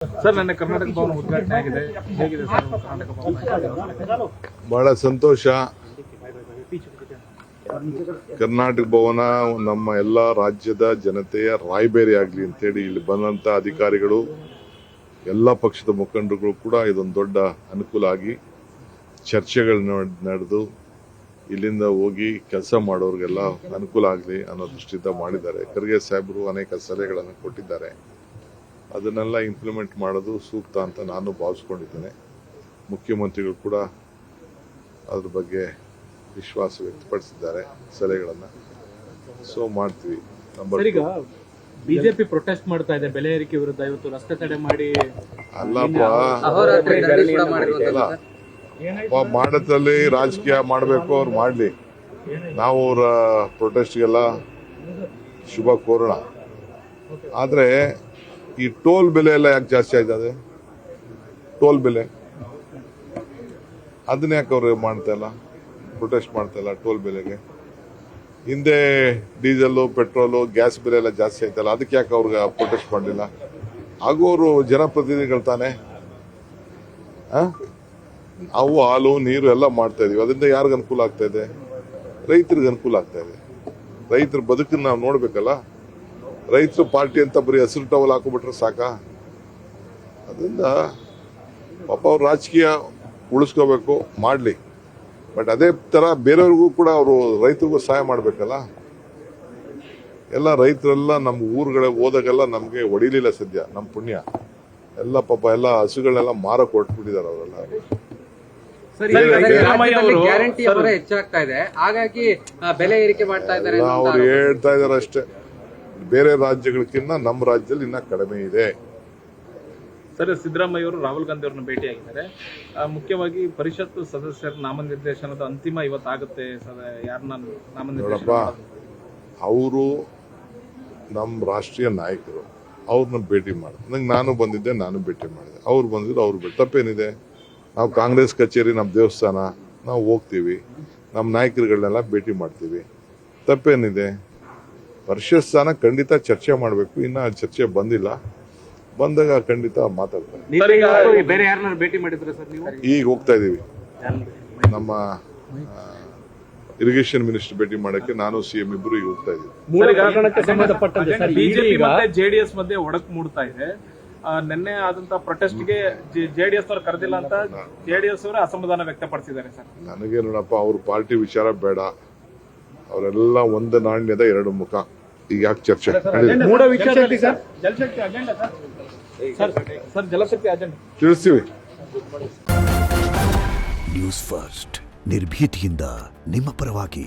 Sir ನನ್ನ ಕರ್ನಾಟಕ ಭವನ ಉದ್ಘಾಟನೆ ಆಗಿದೆ, ಹೇಗಿದೆ ಸರ್ ಕರ್ನಾಟಕ ಭವನ? ಬಹಳ ಸಂತೋಷ. ಕರ್ನಾಟಕ ಭವನ ನಮ್ಮ ಎಲ್ಲ ರಾಜ್ಯದ ಜನತೆಯ ರಾಯಬೇರಿ ಆಗಲಿ ಅಂತೇಳಿ ಇಲ್ಲಿ ಬಂದಂತ ಅಧಿಕಾರಿಗಳು, ಎಲ್ಲ ಪಕ್ಷದ ಮುಖಂಡರುಗಳು ಕೂಡ ಇದೊಂದು ದೊಡ್ಡ ಅನುಕೂಲ ಆಗಿ ಚರ್ಚೆಗಳು ನಡೆದು ಇಲ್ಲಿಂದ ಹೋಗಿ ಕೆಲಸ ಮಾಡೋರಿಗೆಲ್ಲ ಅನುಕೂಲ ಆಗಲಿ ಅನ್ನೋ ದೃಷ್ಟಿಯಿಂದ ಮಾಡಿದ್ದಾರೆ. ಖರ್ಗೆ ಸಾಹೇಬರು ಅನೇಕ ಸಲಹೆಗಳನ್ನು ಕೊಟ್ಟಿದ್ದಾರೆ. ಅದನ್ನೆಲ್ಲ ಇಂಪ್ಲಿಮೆಂಟ್ ಮಾಡೋದು ಸೂಕ್ತ ಅಂತ ನಾನು ಭಾವಿಸ್ಕೊಂಡಿದ್ದೇನೆ. ಮುಖ್ಯಮಂತ್ರಿಗಳು ಕೂಡ ಅದ್ರ ಬಗ್ಗೆ ವಿಶ್ವಾಸ ವ್ಯಕ್ತಪಡಿಸಿದ್ದಾರೆ ಸಲಹೆಗಳನ್ನು. ಸೊ ಮಾಡ್ತೀವಿ. ಈಗ ಬಿಜೆಪಿ ಪ್ರೊಟೆಸ್ಟ್ ಮಾಡ್ತಾ ಇದೆ ಬೆಲೆ ಏರಿಕೆ ವಿರುದ್ಧ. ಇವತ್ತು ರಸ್ತೆ ತಡೆ ಮಾಡಿ ಮಾಡೋದ್ರಲ್ಲಿ ರಾಜಕೀಯ ಮಾಡಬೇಕು, ಅವ್ರು ಮಾಡಲಿ. ನಾವು ಅವರ ಪ್ರೊಟೆಸ್ಟ್ಗೆಲ್ಲ ಶುಭ ಕೋರೋಣ. ಆದರೆ ಈ ಟೋಲ್ ಬೆಲೆ ಎಲ್ಲ ಯಾಕೆ ಜಾಸ್ತಿ ಆಯ್ತದೆ? ಟೋಲ್ ಬೆಲೆ ಅದನ್ನ ಯಾಕೆ ಅವ್ರು ಮಾಡ್ತಾ ಇಲ್ಲ, ಪ್ರೊಟೆಸ್ಟ್ ಮಾಡ್ತಾ ಇಲ್ಲ ಟೋಲ್ ಬೆಲೆಗೆ? ಹಿಂದೆ ಡೀಸೆಲ್, ಪೆಟ್ರೋಲು, ಗ್ಯಾಸ್ ಬೆಲೆ ಎಲ್ಲ ಜಾಸ್ತಿ ಆಯ್ತಲ್ಲ, ಅದಕ್ಕೆ ಯಾಕೆ ಅವ್ರಿಗೆ ಪ್ರೊಟೆಸ್ಟ್ ಮಾಡಲಿಲ್ಲ? ಹಾಗೂ ಅವರು ಜನಪ್ರತಿನಿಧಿಗಳು ತಾನೆ. ಅವು ಹಾಲು ನೀರು ಎಲ್ಲ ಮಾಡ್ತಾ ಇದೀವಿ. ಅದರಿಂದ ಯಾರಿಗ ಅನುಕೂಲ ಆಗ್ತಾ ಇದೆ? ರೈತರಿಗೆ ಅನುಕೂಲ ಆಗ್ತಾ ಇದೆ. ರೈತರ ಬದುಕನ್ನು ನಾವು ನೋಡ್ಬೇಕಲ್ಲ. ರೈತರು ಪಾರ್ಟಿ ಅಂತ ಬರೀ ಹಸಿರು ಟವಲ್ ಹಾಕೊಂಡ್ಬಿಟ್ರೆ ಸಾಕ? ಅದರಿಂದ ಪಾಪ ಅವ್ರು ರಾಜಕೀಯ ಉಳಿಸ್ಕೋಬೇಕು, ಮಾಡಲಿ. ಬಟ್ ಅದೇ ತರ ಬೇರೆಯವ್ರಿಗೂ ಕೂಡ ಅವರು ರೈತರಿಗೂ ಸಹಾಯ ಮಾಡಬೇಕಲ್ಲ. ಎಲ್ಲ ರೈತರೆಲ್ಲ ನಮ್ಮ ಊರುಗಳ ಹೋದಾಗೆಲ್ಲ ನಮಗೆ ಹೊಡಿಲಿಲ್ಲ ಸದ್ಯ, ನಮ್ಮ ಪುಣ್ಯ. ಎಲ್ಲ ಪಾಪ ಎಲ್ಲ ಹಸುಗಳನ್ನೆಲ್ಲ ಮಾರಕ್ಕೆ ಹೊರಟ್ಬಿಟ್ಟಿದ್ದಾರೆ ಅವರೆಲ್ಲ. ಗ್ಯಾರಂಟಿ ಹೆಚ್ಚಾಗ್ತಾ ಇದೆ, ಹಾಗಾಗಿ ಬೆಲೆ ಏರಿಕೆ ಮಾಡ್ತಾ ಇದ್ದಾರೆ. ಅವ್ರು ಹೇಳ್ತಾ ಇದಾರೆ ಅಷ್ಟೇ. ಬೇರೆ ರಾಜ್ಯಗಳಕ್ಕಿಂತ ನಮ್ಮ ರಾಜ್ಯದಲ್ಲಿ ಇನ್ನ ಕಡಿಮೆ ಇದೆ. ಸರ್, ಸಿದ್ದರಾಮಯ್ಯ ಅವರು ರಾಹುಲ್ ಗಾಂಧಿ ಅವರನ್ನ ಭೇಟಿಯಾಗಿದ್ದಾರೆ. ಮುಖ್ಯವಾಗಿ ಪರಿಷತ್ ಸದಸ್ಯರ ನಾಮನಿರ್ದೇಶನದ ಅಂತಿಮ ಇವತ್ತಾಗುತ್ತೆ. ಯಾರನ್ನ ನಾಮನಿರ್ದೇಶನ? ಅವರು ನಮ್ಮ ರಾಷ್ಟ್ರೀಯ ನಾಯಕರು, ಅವ್ರನ್ನ ಭೇಟಿ ಮಾಡಿದೆ. ನಾನು ಬಂದಿದ್ದೆ, ನಾನು ಭೇಟಿ ಮಾಡಿದೆ. ಅವ್ರು ಬಂದಿದ್ರು, ಅವ್ರು ಭೇಟಿ. ತಪ್ಪೇನಿದೆ? ನಾವು ಕಾಂಗ್ರೆಸ್ ಕಚೇರಿ, ನಮ್ಮ ದೇವಸ್ಥಾನ, ನಾವು ಹೋಗ್ತೀವಿ, ನಮ್ಮ ನಾಯಕರುಗಳನ್ನೆಲ್ಲ ಭೇಟಿ ಮಾಡ್ತೀವಿ. ತಪ್ಪೇನಿದೆ? ಪರಿಷತ್ ಸ್ಥಾನ ಖಂಡಿತ ಚರ್ಚೆ ಮಾಡಬೇಕು. ಇನ್ನ ಚರ್ಚೆ ಬಂದಿಲ್ಲ, ಬಂದಾಗ ಖಂಡಿತ ಮಾತಾಡ್ತಾರೆ. ಬೇರೆ ಯಾರನ್ನ ಭೇಟಿ ಮಾಡಿದ್ರೆ ಸರ್ ನೀವು? ಈಗ ಹೋಗ್ತಾ ಇದೀವಿ, ನಮ್ಮ ಇರಿಗೇಷನ್ ಮಿನಿಸ್ಟರ್ ಭೇಟಿ ಮಾಡಕ್ಕೆ ನಾನು ಸಿಎಂ ಇಬ್ರು ಈಗ ಹೋಗ್ತಾ ಇದೀವಿ. ಬಿಜೆಪಿ ಮತ್ತೆ ಜೆಡಿಎಸ್ ಮಧ್ಯೆ ಒಡಕು ಮೂಡ್ತಾ ಇದೆ. ನಿನ್ನೆ ಆದಂತ ಪ್ರೊಟೆಸ್ಟ್ ಗೆ ಜೆಡಿಎಸ್ ಅವರು ಕರೆದಿಲ್ಲ ಅಂತ ಜೆಡಿಎಸ್ ಅವರು ಅಸಮಾಧಾನ ವ್ಯಕ್ತಪಡಿಸಿದ್ದಾರೆ ಸರ್. ನನಗೆ ನೋಡಪ್ಪ, ಅವ್ರ ಪಾರ್ಟಿ ವಿಚಾರ ಬೇಡ. ಅವರೆಲ್ಲ ಒಂದು ನಾಣ್ಯದ ಎರಡು ಮುಖ. ಈಗ ಯಾಕೆ ಚರ್ಚೆ? ಜಲಶಕ್ತಿ ಅಜೆಂಡಾ ತಿಳಿಸ್ತೀವಿ. ನ್ಯೂಸ್ ಫಸ್ಟ್, ನಿರ್ಭೀತಿಯಿಂದ ನಿಮ್ಮ ಪರವಾಗಿ.